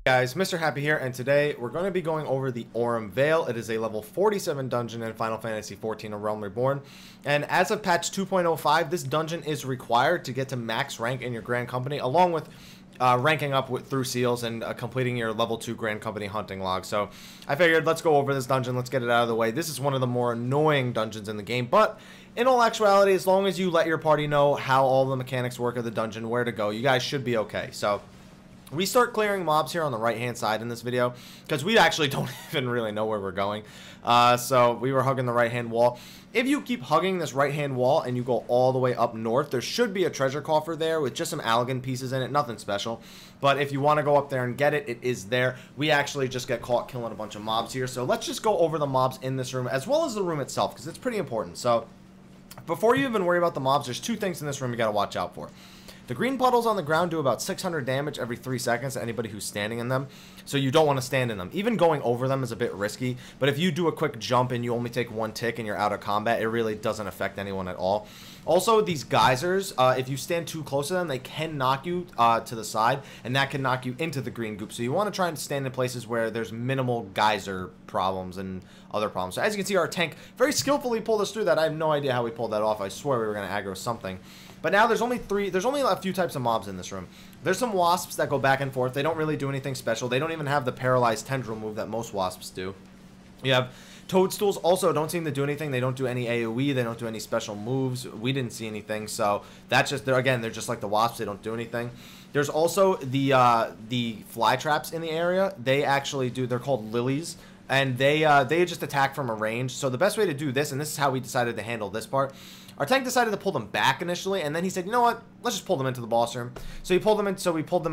Guys, Mrhappy here, and today we're going to be going over the Aurum Vale. It is a level 47 dungeon in Final Fantasy XIV: A Realm Reborn, and as of patch 2.05, this dungeon is required to get to max rank in your Grand Company, along with ranking up through seals and completing your level 2 Grand Company hunting log. So I figured, let's go over this dungeon, let's get it out of the way. This is one of the more annoying dungeons in the game, but in all actuality, as long as you let your party know how all the mechanics work of the dungeon, where to go, you guys should be okay. So we start clearing mobs here on the right hand side in this video because we actually don't even really know where we're going. So we were hugging the right hand wall. If you keep hugging this right hand wall and you go all the way up north, there should be a treasure coffer there with just some Allegan pieces in it, nothing special. But if you want to go up there and get it, it is there. We actually just get caught killing a bunch of mobs here. So let's just go over the mobs in this room as well as the room itself because it's pretty important. So before you even worry about the mobs, there's two things in this room you got to watch out for. The green puddles on the ground do about 600 damage every 3 seconds to anybody who's standing in them, so you don't want to stand in them. Even going over them is a bit risky, but if you do a quick jump and you only take 1 tick and you're out of combat, it really doesn't affect anyone at all. Also, these geysers, if you stand too close to them, they can knock you to the side, and that can knock you into the green goop. So you want to try and stand in places where there's minimal geyser problems and other problems. So as you can see, our tank very skillfully pulled us through that. I have no idea how we pulled that off. I swear we were going to aggro something. But now there's only a few types of mobs in this room. There's some wasps that go back and forth. They don't really do anything special. They don't even have the paralyzed tendril move that most wasps do. You have toadstools also don't seem to do anything. They don't do any AoE. They don't do any special moves. We didn't see anything. So that's just, they're just like the wasps. They don't do anything. There's also the fly traps in the area. They actually do, they're called lilies. And they just attack from a range. So the best way to do this, and this is how we decided to handle this part, our tank decided to pull them back initially, and then he said, you know what, let's just pull them into the boss room. So we pulled them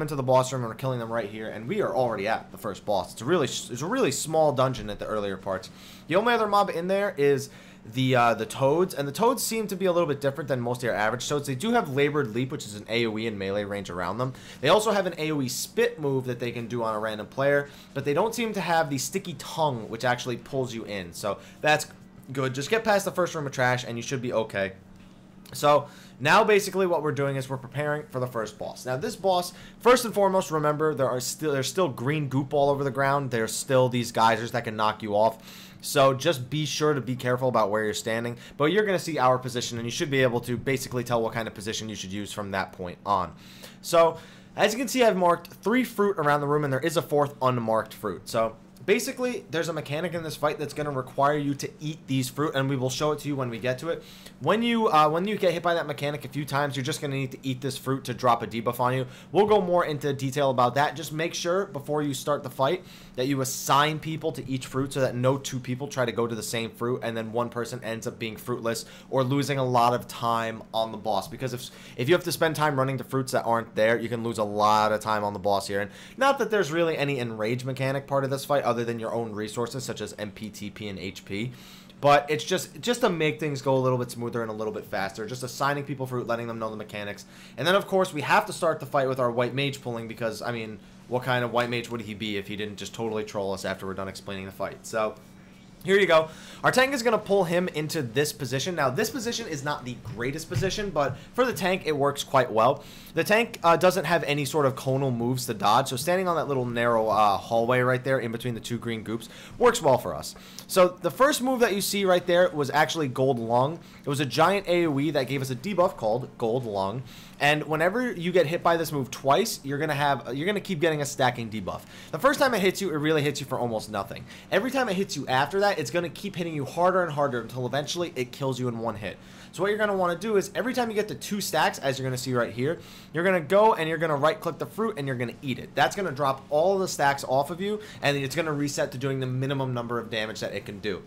into the boss room, and we're killing them right here, and we are already at the first boss. It's a really small dungeon at the earlier parts. The only other mob in there is the toads, and the toads seem to be a little bit different than most of your average toads. They do have labored leap, which is an AoE and melee range around them. They also have an AoE spit move that they can do on a random player, but they don't seem to have the sticky tongue, which actually pulls you in. So that's good. Just get past the first room of trash and you should be okay. So now basically what we're doing is we're preparing for the first boss. Now this boss, first and foremost, remember there's still green goop all over the ground. There's still these geysers that can knock you off. So just be sure to be careful about where you're standing. But you're going to see our position and you should be able to basically tell what kind of position you should use from that point on. So as you can see, I've marked 3 fruit around the room and there is a 4th unmarked fruit. So basically, there's a mechanic in this fight that's going to require you to eat these fruit, and we will show it to you when we get to it. When you get hit by that mechanic a few times, you're just going to need to eat this fruit to drop a debuff on you. We'll go more into detail about that. Just make sure before you start the fight that you assign people to each fruit so that no 2 people try to go to the same fruit and then one person ends up being fruitless or losing a lot of time on the boss. Because if you have to spend time running to fruits that aren't there, you can lose a lot of time on the boss here. And not that there's really any enrage mechanic part of this fight other than your own resources such as MP, TP, and HP. But it's just to make things go a little bit smoother and a little bit faster. Just assigning people fruit, letting them know the mechanics. And then, of course, we have to start the fight with our white mage pulling because, I mean, what kind of white mage would he be if he didn't just totally troll us after we're done explaining the fight? So here you go. Our tank is going to pull him into this position. Now, this position is not the greatest position, but for the tank, it works quite well. The tank doesn't have any sort of conal moves to dodge, so standing on that little narrow hallway right there in between the 2 green goops works well for us. So the first move that you see right there was actually Gold Lung. It was a giant AoE that gave us a debuff called Gold Lung. And whenever you get hit by this move twice, you're gonna keep getting a stacking debuff. The first time it hits you, it really hits you for almost nothing. Every time it hits you after that, it's gonna keep hitting you harder and harder until eventually it kills you in 1 hit. So what you're gonna want to do is every time you get to 2 stacks, as you're gonna see right here, you're gonna go and you're gonna right-click the fruit and you're gonna eat it. That's gonna drop all of the stacks off of you, and it's gonna reset to doing the minimum number of damage that it can do.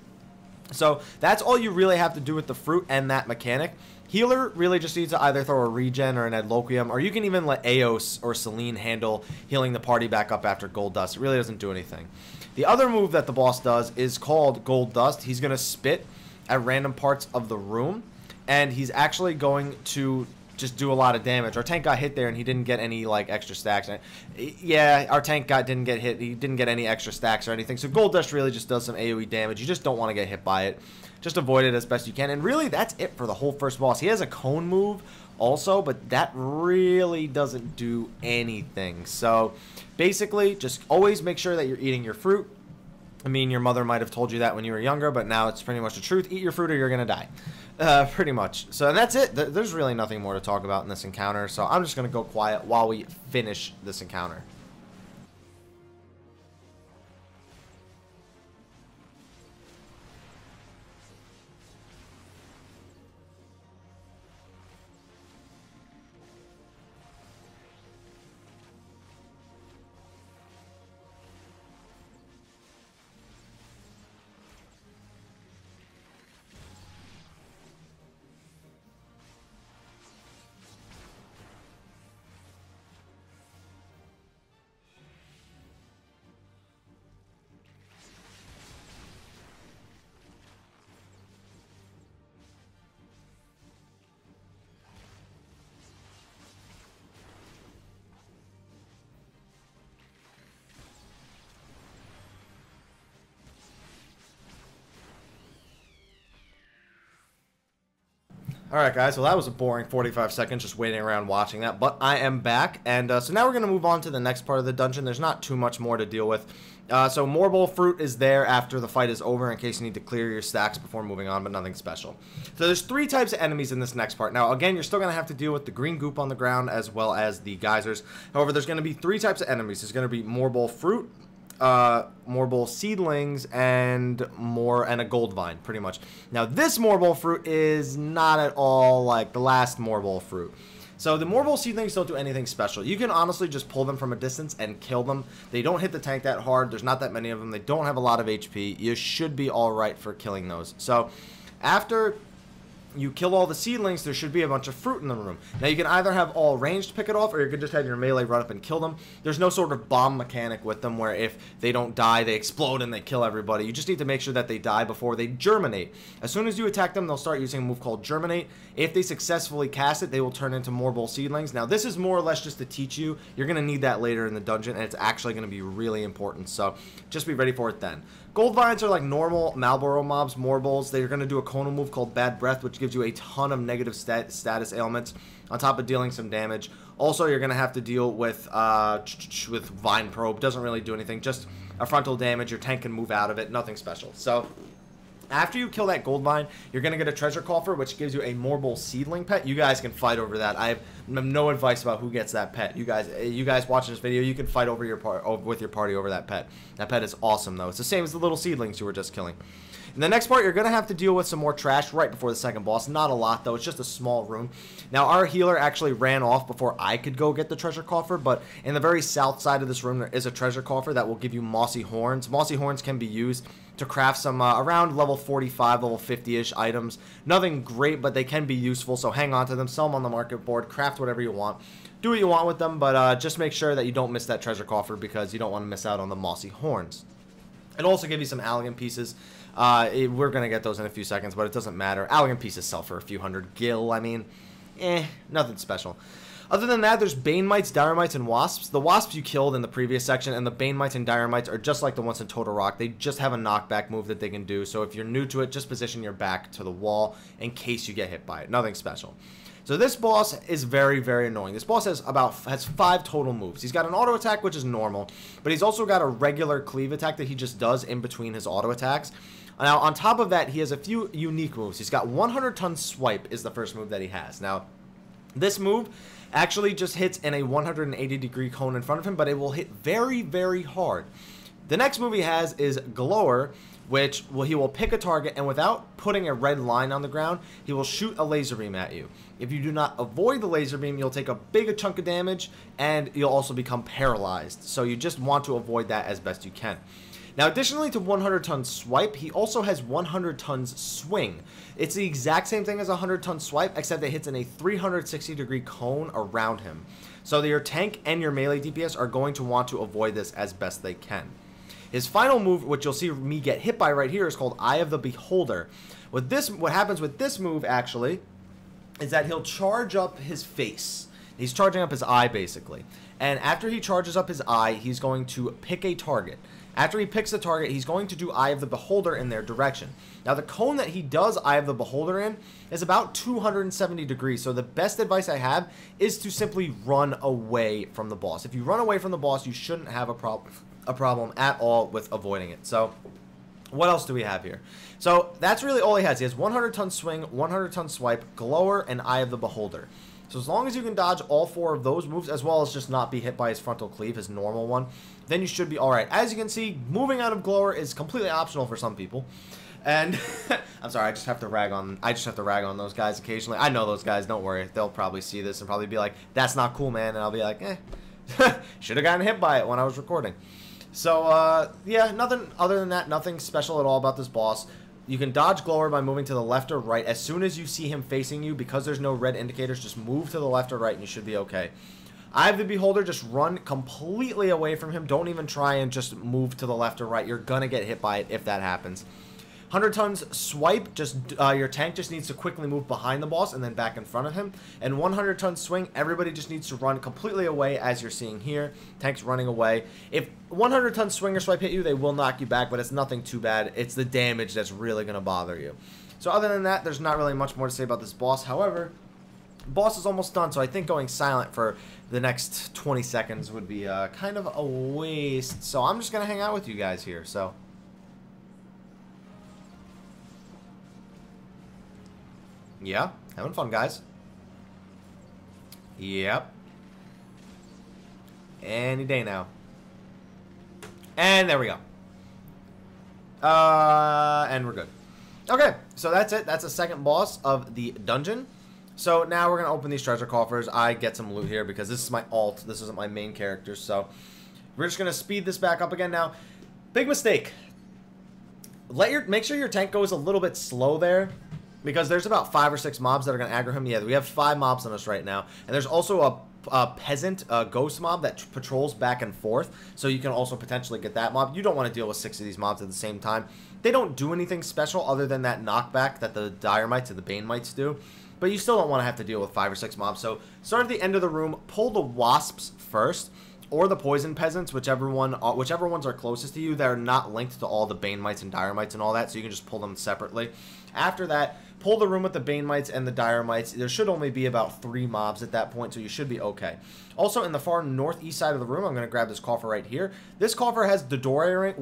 So that's all you really have to do with the fruit and that mechanic. Healer really just needs to either throw a regen or an Adloquium, or you can even let Eos or Celine handle healing the party back up after Gold Dust. It really doesn't do anything. The other move that the boss does is called Gold Dust. He's going to spit at random parts of the room, and he's actually going to just do a lot of damage. Our tank got hit there and he didn't get any like extra stacks. Yeah, our tank didn't get hit. He didn't get any extra stacks or anything. So Gold Dust really just does some AoE damage. You just don't want to get hit by it. Just avoid it as best you can. And really, that's it for the whole first boss. He has a cone move also, but that really doesn't do anything. So basically, just always make sure that you're eating your fruit. I mean, your mother might have told you that when you were younger, but now it's pretty much the truth. Eat your fruit or you're going to die. Pretty much. So that's it. There's really nothing more to talk about in this encounter. So I'm just going to go quiet while we finish this encounter. Alright guys, well that was a boring 45 seconds just waiting around watching that, but I am back, and so now we're going to move on to the next part of the dungeon. There's not too much more to deal with. So Morbol fruit is there after the fight is over in case you need to clear your stacks before moving on, but nothing special. So there's 3 types of enemies in this next part. Now again, you're still going to have to deal with the green goop on the ground as well as the geysers. However, there's going to be 3 types of enemies. There's going to be Morbol fruit, Morbol seedlings, and a gold vine, pretty much. Now this Morbol fruit is not at all like the last Morbol fruit. So the Morbol seedlings don't do anything special. You can honestly just pull them from a distance and kill them. They don't hit the tank that hard. There's not that many of them. They don't have a lot of HP. You should be alright for killing those. So after you kill all the seedlings, there should be a bunch of fruit in the room. Now you can either have all ranged pick it off, or you can just have your melee run up and kill them. There's no sort of bomb mechanic with them where if they don't die, they explode and they kill everybody. You just need to make sure that they die before they germinate. As soon as you attack them, they'll start using a move called germinate. If they successfully cast it, they will turn into Morbol seedlings. Now this is more or less just to teach you. You're going to need that later in the dungeon, and it's actually going to be really important. So just be ready for it then. Gold vines are like normal Malboro mobs, Morbols. They're going to do a conal move called Bad Breath, which gives you a ton of negative status ailments on top of dealing some damage. Also, you're going to have to deal with Vine Probe. Doesn't really do anything, just a frontal damage. Your tank can move out of it. Nothing special. So after you kill that gold vine, you're going to get a treasure coffer, which gives you a Morbol seedling pet. You guys can fight over that. I have no advice about who gets that pet. You guys watching this video, you can fight over with your party over that pet. That pet is awesome, though. It's the same as the little seedlings you were just killing. In the next part, you're going to have to deal with some more trash right before the second boss. Not a lot, though. It's just a small room. Now, our healer actually ran off before I could go get the treasure coffer, but in the very south side of this room, there is a treasure coffer that will give you mossy horns. Mossy horns can be used to craft some around level 45, level 50-ish items. Nothing great, but they can be useful, so hang on to them, sell them on the market board, craft whatever you want. Do what you want with them, but just make sure that you don't miss that treasure coffer because you don't want to miss out on the mossy horns. It'll also give you some Allegan pieces. We're going to get those in a few seconds, but it doesn't matter. Allegan pieces sell for a few hundred gil. I mean, nothing special. Other than that, there's Bane Mites, Dire Mites, and Wasps. The Wasps you killed in the previous section, and the Bane Mites and Dire Mites are just like the ones in Total Rock. They just have a knockback move that they can do, so if you're new to it, just position your back to the wall in case you get hit by it. Nothing special. So this boss is very, very annoying. This boss has 5 total moves. He's got an auto attack, which is normal, but he's also got a regular cleave attack that he just does in between his auto attacks. Now, on top of that, he has a few unique moves. He's got 100-ton swipe is the first move that he has. Now, this move actually just hits in a 180-degree cone in front of him, but it will hit very, very hard. The next move he has is Glower, which he will pick a target, and without putting a red line on the ground, he will shoot a laser beam at you. If you do not avoid the laser beam, you'll take a big chunk of damage, and you'll also become paralyzed. So you just want to avoid that as best you can. Now, additionally to 100-ton swipe, he also has 100 tons swing. It's the exact same thing as a 100-ton swipe, except it hits in a 360-degree cone around him. So your tank and your melee DPS are going to want to avoid this as best they can. His final move, which you'll see me get hit by right here, is called Eye of the Beholder. What happens with this move, actually, is that he'll charge up his face. He's charging up his eye, basically. And after he charges up his eye, he's going to pick a target. After he picks a target, he's going to do Eye of the Beholder in their direction. Now, the cone that he does Eye of the Beholder in is about 270 degrees. So the best advice I have is to simply run away from the boss. If you run away from the boss, you shouldn't have a problem at all with avoiding it. So what else do we have here? So that's really all he has. He has 100-ton swing, 100-ton swipe, glower, and Eye of the Beholder. So as long as you can dodge all 4 of those moves, as well as just not be hit by his frontal cleave, his normal one, then you should be alright. As you can see, moving out of glower is completely optional for some people. And I'm sorry, I just have to rag on those guys occasionally. I know those guys, don't worry. They'll probably see this and probably be like, that's not cool, man. And I'll be like, should have gotten hit by it when I was recording. So, yeah, nothing other than that, nothing special at all about this boss. You can dodge glower by moving to the left or right. As soon as you see him facing you, because there's no red indicators, just move to the left or right and you should be okay. Eye of the Beholder, just run completely away from him. Don't even try and just move to the left or right. You're going to get hit by it if that happens. 100 tons swipe, just your tank just needs to quickly move behind the boss and then back in front of him. And 100 ton swing, everybody just needs to run completely away, as you're seeing here. Tank's running away. If 100 ton swing or swipe hit you, they will knock you back, but it's nothing too bad. It's the damage that's really going to bother you. So other than that, there's not really much more to say about this boss. However, the boss is almost done, so I think going silent for the next 20 seconds would be kind of a waste. So I'm just going to hang out with you guys here. So yeah, having fun, guys. Yep. Any day now. And there we go. And we're good. Okay, so that's it. That's the second boss of the dungeon. So now we're going to open these treasure coffers. I get some loot here because this is my alt. This isn't my main character. So we're just going to speed this back up again now. Big mistake. Make sure your tank goes a little bit slow there, because there's about 5 or 6 mobs that are going to aggro him. Yeah, we have 5 mobs on us right now. And there's also a peasant ghost mob that patrols back and forth. So you can also potentially get that mob. You don't want to deal with 6 of these mobs at the same time. They don't do anything special other than that knockback that the dire mites and the bane mites do. But you still don't want to have to deal with 5 or 6 mobs. So start at the end of the room. Pull the wasps first, or the poison peasants, whichever ones are closest to you that are not linked to all the bane mites and dire mites and all that. So you can just pull them separately. After that, pull the room with the bane mites and the dire mites. There should only be about 3 mobs at that point, so you should be okay. Also, in the far northeast side of the room, I'm going to grab this coffer right here. This coffer has Dodore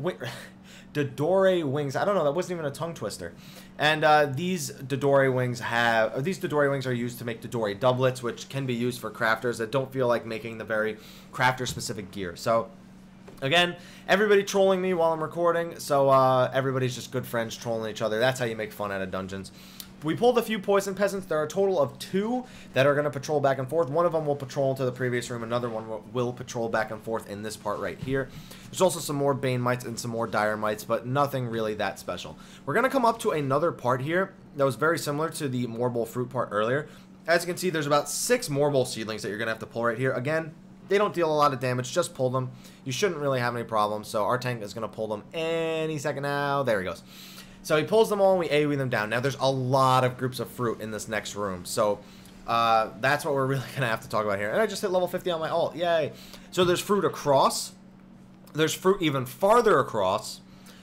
wings. I don't know, that wasn't even a tongue twister. And these Dodore wings are used to make Dodore doublets, which can be used for crafters that don't feel like making the very crafter specific gear. So again, everybody trolling me while I'm recording, so everybody's just good friends trolling each other. That's how you make fun out of dungeons. We pulled a few poison peasants. There are a total of 2 that are going to patrol back and forth. One of them will patrol into the previous room. Another one will patrol back and forth in this part right here. There's also some more bane mites and some more dire mites, but nothing really that special. We're going to come up to another part here that was very similar to the Morbol fruit part earlier. As you can see, there's about 6 Morbol seedlings that you're going to have to pull right here. Again, they don't deal a lot of damage. Just pull them. You shouldn't really have any problems. So our tank is going to pull them any second now. There he goes. So he pulls them all and we AoE them down. Now there's a lot of groups of fruit in this next room. So that's what we're really going to have to talk about here. And I just hit level 50 on my ult. Yay. So there's fruit across. There's fruit even farther across.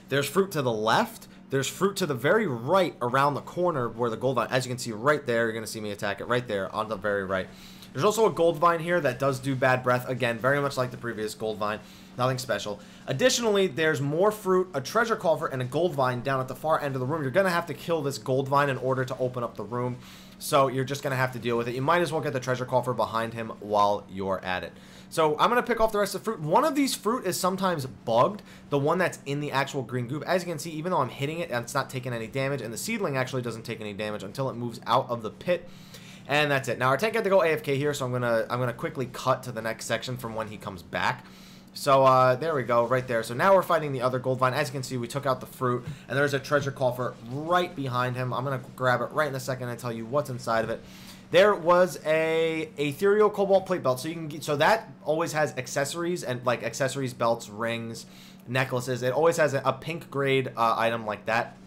There's fruit to the left. There's fruit to the very right around the corner where the gold vine, as you can see right there, you're going to see me attack it right there on the very right. There's also a gold vine here that does do bad breath. Again, very much like the previous gold vine. Nothing special. Additionally, there's more fruit, a treasure coffer, and a gold vine down at the far end of the room. You're going to have to kill this gold vine in order to open up the room. So you're just going to have to deal with it. You might as well get the treasure coffer behind him while you're at it. So I'm going to pick off the rest of the fruit. One of these fruit is sometimes bugged, the one that's in the actual green goop. As you can see, even though I'm hitting it, it's not taking any damage. And the seedling actually doesn't take any damage until it moves out of the pit. And that's it. Now our tank had to go AFK here, so I'm gonna quickly cut to the next section from when he comes back. So there we go, right there. So now we're fighting the other gold vine. As you can see, we took out the fruit, and there's a treasure coffer right behind him. I'm gonna grab it right in a second and tell you what's inside of it. There was a ethereal cobalt plate belt, so you can get, so that always has accessories and like accessories, belts, rings, necklaces. It always has a pink grade item like that.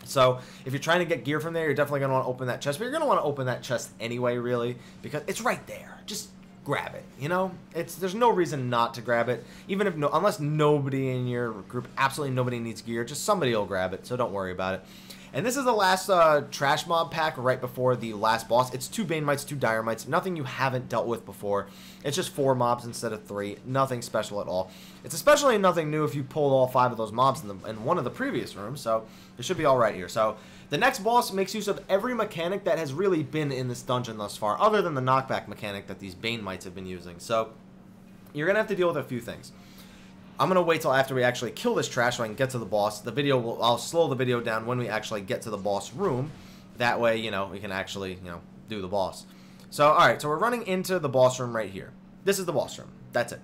So if you're trying to get gear from there, you're definitely going to want to open that chest. But you're going to want to open that chest anyway, really, because it's right there. Just grab it. You know, there's no reason not to grab it, even if unless nobody in your group, absolutely nobody needs gear, just somebody will grab it, so don't worry about it. And this is the last trash mob pack right before the last boss. It's 2 Bane Mites, 2 Dire Mites, nothing you haven't dealt with before. It's just 4 mobs instead of 3, nothing special at all. It's especially nothing new if you pulled all 5 of those mobs in one of the previous rooms, so it should be alright here. So the next boss makes use of every mechanic that has really been in this dungeon thus far, other than the knockback mechanic that these Bane Mites have been using. So you're going to have to deal with a few things. I'm going to wait till after we actually kill this trash so I can get to the boss. I'll slow the video down when we actually get to the boss room. That way, you know, we can actually, you know, do the boss. So, alright, so we're running into the boss room right here. This is the boss room. That's it.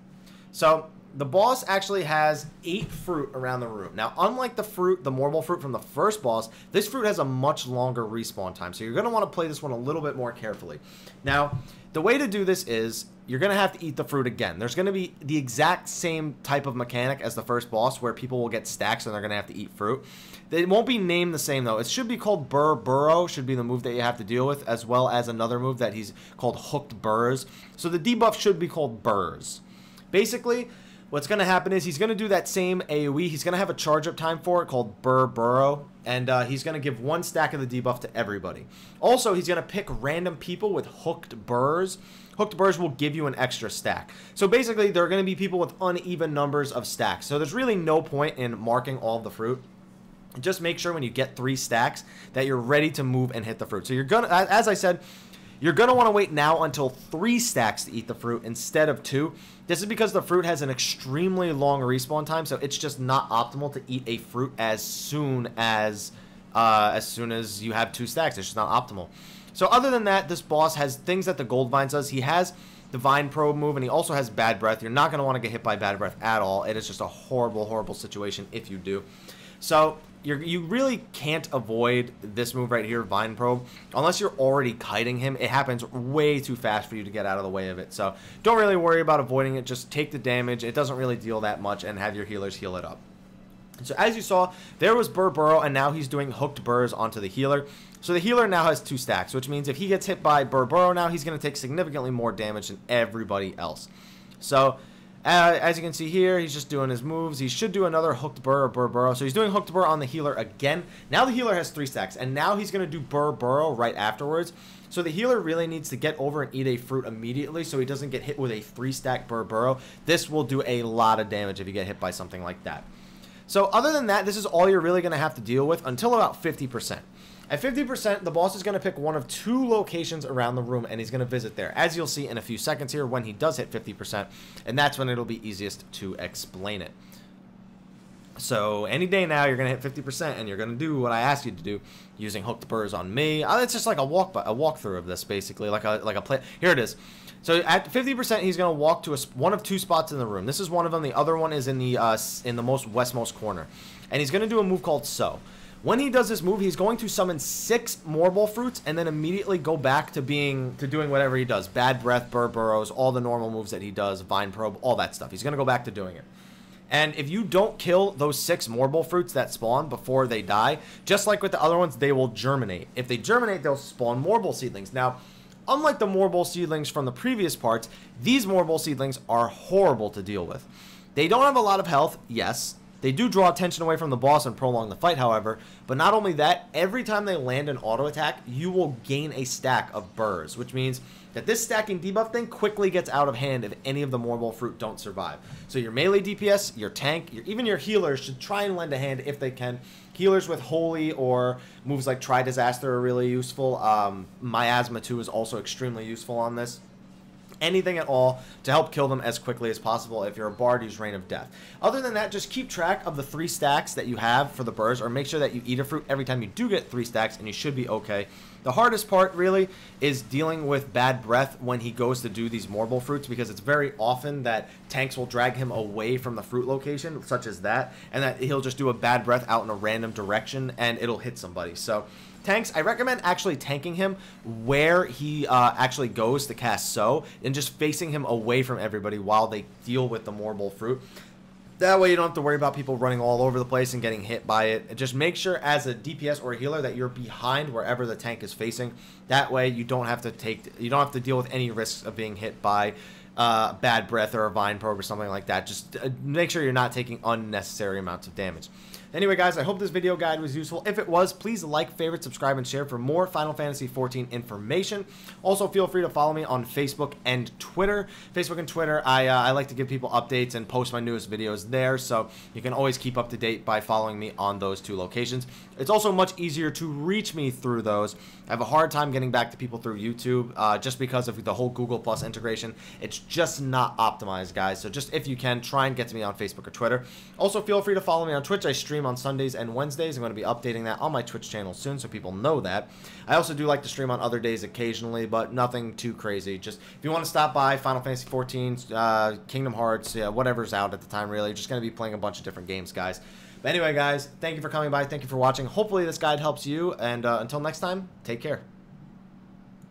So, the boss actually has 8 fruit around the room. Now, unlike the Morbol fruit from the first boss, this fruit has a much longer respawn time. So, you're going to want to play this one a little bit more carefully. Now, the way to do this is you're going to have to eat the fruit again. There's going to be the exact same type of mechanic as the first boss where people will get stacks and they're going to have to eat fruit. It won't be named the same, though. It should be called Burrow, should be the move that you have to deal with, as well as another move that he's called Hooked Burrs. So the debuff should be called Burrs. Basically, what's going to happen is he's going to do that same AoE. He's going to have a charge up time for it called Burrow, and he's going to give 1 stack of the debuff to everybody. Also, he's going to pick random people with Hooked Burrs. Hooked Burrs will give you an extra stack. So basically, there are going to be people with uneven numbers of stacks. So there's really no point in marking all of the fruit. Just make sure when you get 3 stacks that you're ready to move and hit the fruit. So you're going to, as I said, you're going to want to wait now until 3 stacks to eat the fruit instead of 2. This is because the fruit has an extremely long respawn time, so it's just not optimal to eat a fruit as soon as you have 2 stacks. It's just not optimal. So other than that, this boss has things that the Gold Vines does. He has the Vine Probe move, and he also has Bad Breath. You're not going to want to get hit by Bad Breath at all. It is just a horrible, horrible situation if you do. So you really can't avoid this move right here, Vine Probe, unless you're already kiting him. It happens way too fast for you to get out of the way of it. So don't really worry about avoiding it. Just take the damage. It doesn't really deal that much, and have your healers heal it up. So as you saw, there was Burrow, and now he's doing Hooked Burrs onto the healer. So the healer now has 2 stacks, which means if he gets hit by Burrow now, he's going to take significantly more damage than everybody else. So as you can see here, he's just doing his moves. He should do another Hooked Burr or Burrow. So he's doing Hooked Burr on the healer again. Now the healer has 3 stacks, and now he's going to do Burrow right afterwards. So the healer really needs to get over and eat a fruit immediately so he doesn't get hit with a 3-stack Burrow. This will do a lot of damage if you get hit by something like that. So other than that, this is all you're really going to have to deal with until about 50%. At 50%, the boss is going to pick one of 2 locations around the room, and he's going to visit there, as you'll see in a few seconds here when he does hit 50%, and that's when it'll be easiest to explain it. So any day now, you're going to hit 50%, and you're going to do what I asked you to do using Hooked Burrs on me. It's just like a walkthrough of this, basically, like a play. Here it is. So at 50%, he's going to walk to one of 2 spots in the room. This is one of them. The other one is in the westmost corner, and he's going to do a move called Sow. When he does this move, he's going to summon 6 Morbol fruits and then immediately go back to doing whatever he does. Bad Breath, Burrows, all the normal moves that he does, Vine Probe, all that stuff. He's going to go back to doing it. And if you don't kill those 6 Morbol fruits that spawn before they die, just like with the other ones, they will germinate. If they germinate, they'll spawn Morbol seedlings. Now, unlike the Morbol seedlings from the previous parts, these Morbol seedlings are horrible to deal with. They don't have a lot of health, yes. They do draw attention away from the boss and prolong the fight, however, but not only that, every time they land an auto attack, you will gain a stack of burrs, which means that this stacking debuff thing quickly gets out of hand if any of the Morbol fruit don't survive. So your melee DPS, your tank, even your healers should try and lend a hand if they can. Healers with Holy or moves like Try Disaster are really useful. Miasma 2 is also extremely useful on this. Anything at all to help kill them as quickly as possible. If you're a bard, use Rain of Death. Other than that, just keep track of the 3 stacks that you have for the burrs, or make sure that you eat a fruit every time you do get 3 stacks, and you should be okay. The hardest part, really, is dealing with Bad Breath when he goes to do these Morbol fruits, because it's very often that tanks will drag him away from the fruit location, such as that, and that he'll just do a Bad Breath out in a random direction, and it'll hit somebody. So tanks, I recommend actually tanking him where he actually goes to cast Sow, and just facing him away from everybody while they deal with the Morbol fruit. That way you don't have to worry about people running all over the place and getting hit by it. Just make sure as a DPS or a healer that you're behind wherever the tank is facing. That way you don't have to deal with any risks of being hit by bad breath or a vine probe or something like that. Just make sure you're not taking unnecessary amounts of damage. Anyway, guys, I hope this video guide was useful. If it was, please like, favorite, subscribe, and share for more Final Fantasy XIV information. Also, feel free to follow me on Facebook and Twitter. Facebook and Twitter, I like to give people updates and post my newest videos there, so you can always keep up to date by following me on those two locations. It's also much easier to reach me through those. I have a hard time getting back to people through YouTube just because of the whole Google Plus integration. It's just not optimized, guys. So just if you can, try and get to me on Facebook or Twitter. Also, feel free to follow me on Twitch. I stream on Sundays and Wednesdays. I'm going to be updating that on my Twitch channel soon, so people know that. I also do like to stream on other days occasionally, but nothing too crazy. Just if you want to stop by, Final Fantasy XIV, Kingdom Hearts, whatever's out at the time, really. Just going to be playing a bunch of different games, guys. But anyway, guys, thank you for coming by. Thank you for watching. Hopefully this guide helps you, and until next time, take care.